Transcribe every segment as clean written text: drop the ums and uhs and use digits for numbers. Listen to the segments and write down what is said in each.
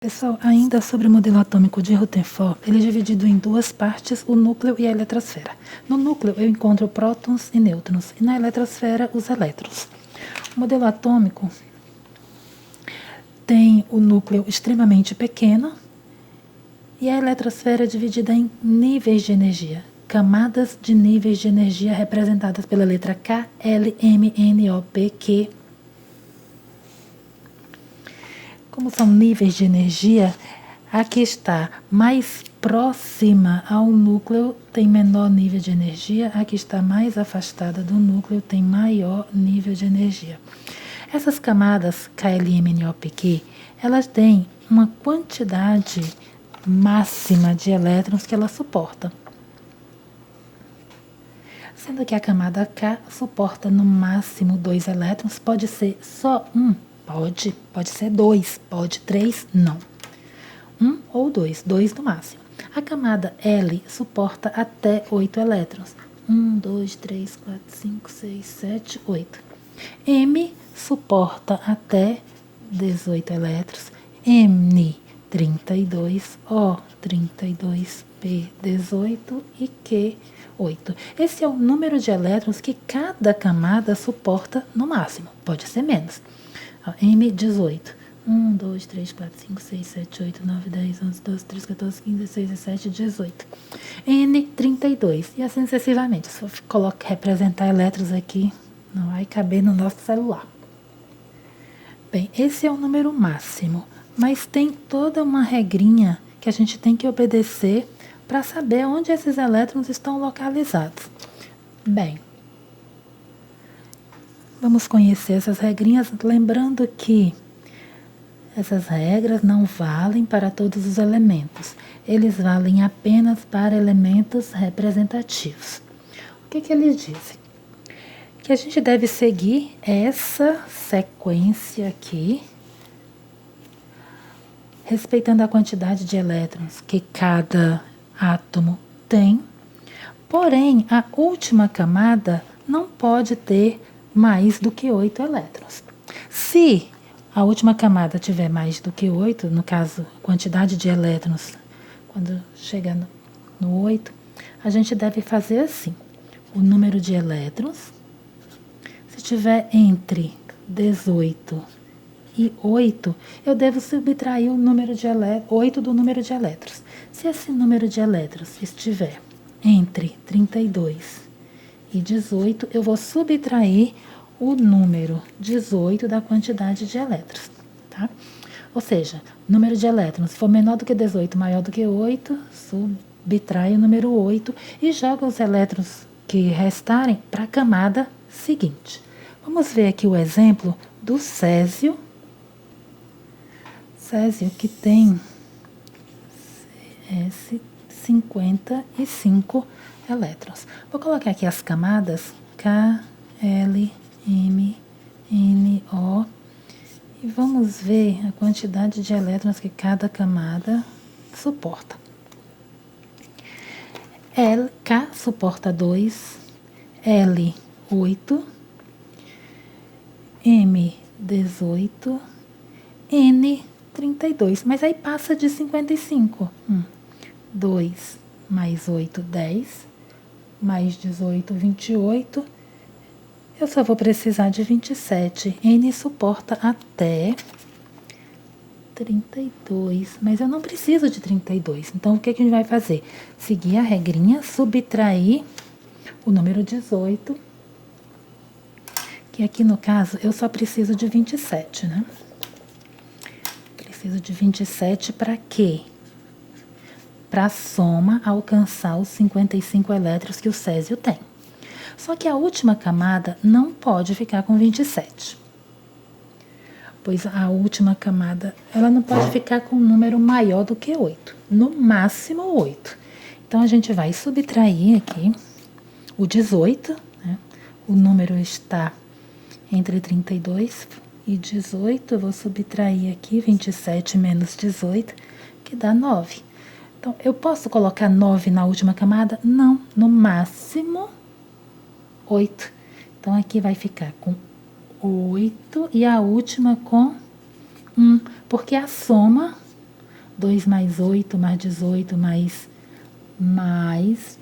Pessoal, ainda sobre o modelo atômico de Rutherford, ele é dividido em duas partes, o núcleo e a eletrosfera. No núcleo eu encontro prótons e nêutrons, e na eletrosfera os elétrons. O modelo atômico tem o núcleo extremamente pequeno e a eletrosfera é dividida em níveis de energia, camadas de níveis de energia representadas pela letra K, L, M, N, O, P, Q. Como são níveis de energia, a que está mais próxima ao núcleo tem menor nível de energia, a que está mais afastada do núcleo tem maior nível de energia. Essas camadas KLMNOPQ, elas têm uma quantidade máxima de elétrons que ela suporta. Sendo que a camada K suporta no máximo 2 elétrons, pode ser só um. Pode ser 2, pode 3, não. 1 ou 2 no máximo. A camada L suporta até 8 elétrons. 1, 2, 3, 4, 5, 6, 7, 8. M suporta até 18 elétrons. N, 32, O, 32, P, 18 e Q, 8. Esse é o número de elétrons que cada camada suporta no máximo. Pode ser menos. M, 18. 1, 2, 3, 4, 5, 6, 7, 8, 9, 10, 11, 12, 13, 14, 15, 16, 17, 18. N, 32. E assim sucessivamente. Se eu representar elétrons aqui, não vai caber no nosso celular. Bem, esse é o número máximo. Mas tem toda uma regrinha que a gente tem que obedecer para saber onde esses elétrons estão localizados. Bem, vamos conhecer essas regrinhas, lembrando que essas regras não valem para todos os elementos. Eles valem apenas para elementos representativos. O que eles dizem? Que a gente deve seguir essa sequência aqui, respeitando a quantidade de elétrons que cada átomo tem. Porém, a última camada não pode ter mais do que 8 elétrons. Se a última camada tiver mais do que 8, no caso, quantidade de elétrons, quando chega no 8, a gente deve fazer assim. O número de elétrons, se tiver entre 18 e 8, eu devo subtrair o número de 8 do número de elétrons. Se esse número de elétrons estiver entre 32 e 18, eu vou subtrair o número 18 da quantidade de elétrons, tá? Ou seja, o número de elétrons, se for menor do que 18, maior do que 8, subtrai o número 8 e joga os elétrons que restarem para a camada seguinte. Vamos ver aqui o exemplo do césio. Césio que tem 55 elétrons. Vou colocar aqui as camadas K, L, M, N, O. E vamos ver a quantidade de elétrons que cada camada suporta. K suporta 2, L, 8, M, 18, N, 32. Mas aí passa de 55. 2 mais 8, 10. Mais 18, 28. Eu só vou precisar de 27. N suporta até 32. Mas eu não preciso de 32. Então, o que a gente vai fazer? Seguir a regrinha, subtrair o número 18. Que aqui, no caso, eu só preciso de 27, né? Preciso de 27 para quê? Para a soma alcançar os 55 elétrons que o césio tem. Só que a última camada não pode ficar com 27. Pois a última camada, ela não pode ficar com um número maior do que 8. No máximo 8. Então, a gente vai subtrair aqui o 18, né? O número está entre 32 e 18. Eu vou subtrair aqui 27 menos 18, que dá 9. Então, eu posso colocar 9 na última camada? Não, no máximo 8. Então, aqui vai ficar com 8 e a última com 1, porque a soma 2 mais 8 mais 18 mais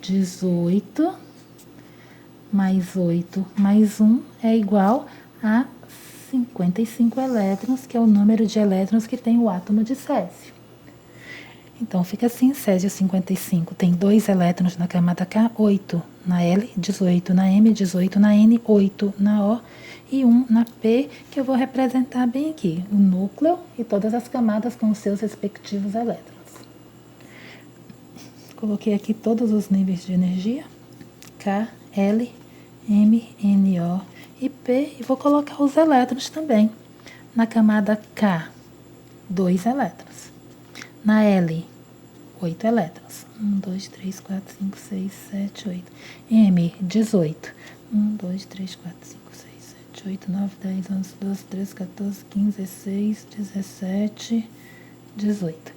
18 mais 8 mais 1 é igual a 55 elétrons, que é o número de elétrons que tem o átomo de césio. Então, fica assim, césio 55 tem 2 elétrons na camada K, 8 na L, 18 na M, 18 na N, 8 na O e 1 na P, que eu vou representar bem aqui, o núcleo e todas as camadas com os seus respectivos elétrons. Coloquei aqui todos os níveis de energia, K, L, M, N, O e P, e vou colocar os elétrons também. Na camada K, 2 elétrons. Na L, 8 elétrons. 1, 2, 3, 4, 5, 6, 7, 8. M, 18. 1, 2, 3, 4, 5, 6, 7, 8, 9, 10, 11, 12, 13, 14, 15, 16, 17, 18.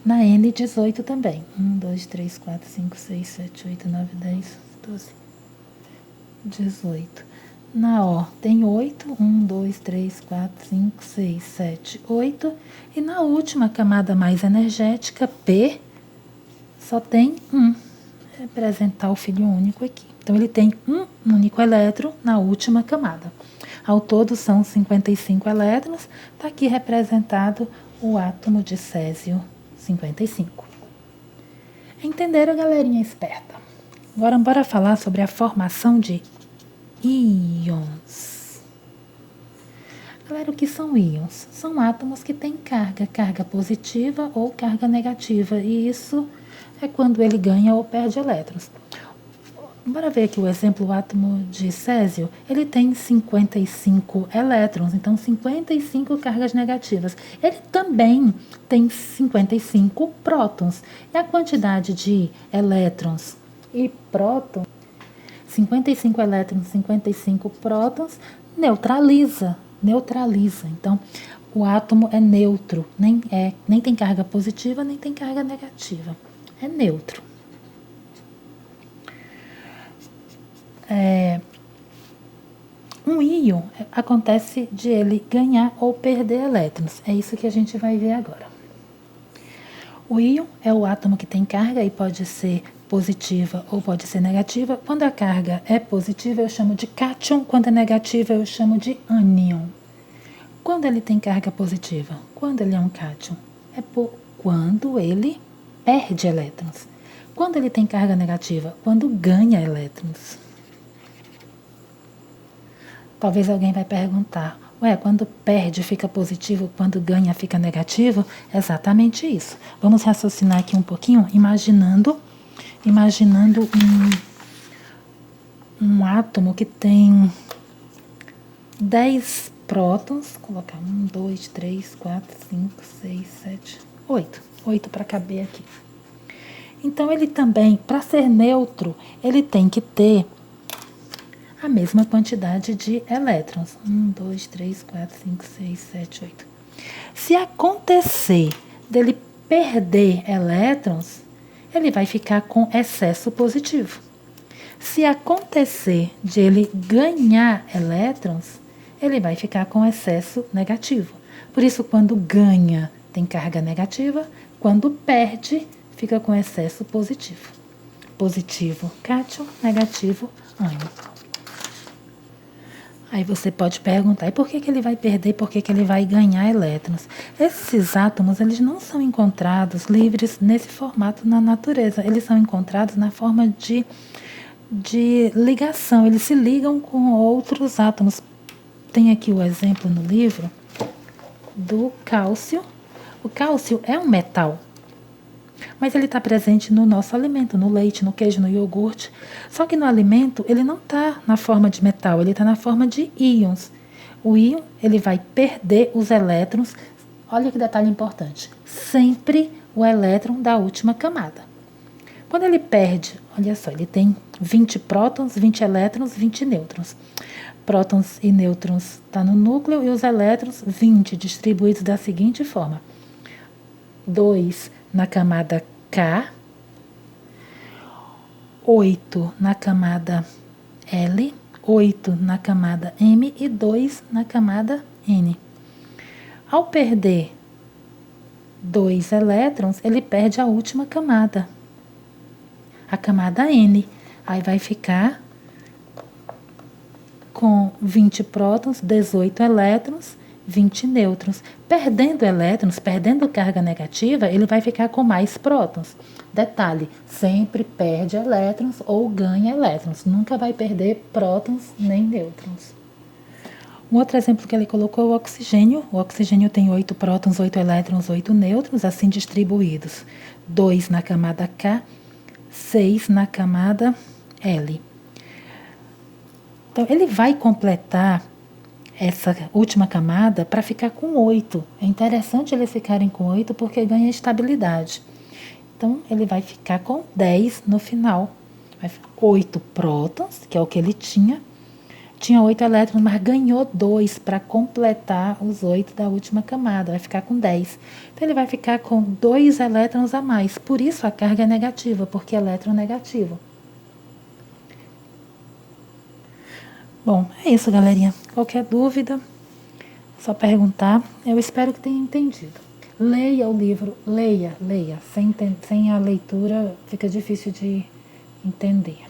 Na N, 18 também. 1, 2, 3, 4, 5, 6, 7, 8, 9, 10, 12, 18. Na O tem 8, 1, 2, 3, 4, 5, 6, 7, 8. E na última camada mais energética, P, só tem 1. Representar o filho único aqui. Então, ele tem um único elétron na última camada. Ao todo, são 55 elétrons. Está aqui representado o átomo de césio 55. Entenderam, galerinha esperta? Agora, bora falar sobre a formação de íons. Galera, o que são íons? São átomos que têm carga positiva ou carga negativa, e isso é quando ele ganha ou perde elétrons. Bora ver aqui o exemplo, o átomo de césio, ele tem 55 elétrons, então 55 cargas negativas. Ele também tem 55 prótons, e a quantidade de elétrons e prótons, 55 elétrons, 55 prótons, neutraliza. Então, o átomo é neutro, nem tem carga positiva, nem tem carga negativa. É neutro. Um íon acontece de ele ganhar ou perder elétrons. É isso que a gente vai ver agora. O íon é o átomo que tem carga e pode ser positiva ou pode ser negativa. Quando a carga é positiva, eu chamo de cátion. Quando é negativa, eu chamo de ânion. Quando ele tem carga positiva? Quando ele é um cátion? Quando ele perde elétrons. Quando ele tem carga negativa? Quando ganha elétrons. Talvez alguém vai perguntar, quando perde fica positivo, quando ganha fica negativo? Exatamente isso. Vamos raciocinar aqui um pouquinho, imaginando um átomo que tem 10 prótons, colocar 1, 2, 3, 4, 5, 6, 7, 8. 8 para caber aqui. Então, ele também, para ser neutro, ele tem que ter a mesma quantidade de elétrons. 1, 2, 3, 4, 5, 6, 7, 8. Se acontecer dele perder elétrons, ele vai ficar com excesso positivo. Se acontecer de ele ganhar elétrons, ele vai ficar com excesso negativo. Por isso, quando ganha, tem carga negativa. Quando perde, fica com excesso positivo. Positivo, cátion, negativo, ânion. Aí você pode perguntar, e por que ele vai perder, por que ele vai ganhar elétrons? Esses átomos, eles não são encontrados livres nesse formato na natureza. Eles são encontrados na forma de ligação. Eles se ligam com outros átomos. Tem aqui o exemplo no livro do cálcio. O cálcio é um metal, mas ele está presente no nosso alimento, no leite, no queijo, no iogurte. Só que no alimento ele não está na forma de metal, ele está na forma de íons. O íon, ele vai perder os elétrons. Olha que detalhe importante. Sempre o elétron da última camada. Quando ele perde, olha só, ele tem 20 prótons, 20 elétrons, 20 nêutrons. Prótons e nêutrons está no núcleo e os elétrons, 20, distribuídos da seguinte forma. 2 na camada K, 8 na camada L, 8 na camada M e 2 na camada N. Ao perder 2 elétrons, ele perde a última camada, a camada N. Aí vai ficar com 20 prótons, 18 elétrons, 20 nêutrons. Perdendo elétrons, perdendo carga negativa, ele vai ficar com mais prótons. Detalhe, sempre perde elétrons ou ganha elétrons. Nunca vai perder prótons nem nêutrons. Um outro exemplo que ele colocou é o oxigênio. O oxigênio tem 8 prótons, 8 elétrons, 8 nêutrons, assim distribuídos. 2 na camada K, 6 na camada L. Então, ele vai completar essa última camada para ficar com 8. É interessante eles ficarem com 8 porque ganha estabilidade. Então, ele vai ficar com 10 no final. 8 prótons, que é o que ele tinha. Tinha 8 elétrons, mas ganhou 2 para completar os 8 da última camada. Vai ficar com 10. Então, ele vai ficar com 2 elétrons a mais. Por isso, a carga é negativa, porque elétron negativo. Bom, é isso, galerinha. Qualquer dúvida, só perguntar. Eu espero que tenha entendido. Leia o livro, leia. Sem a leitura fica difícil de entender.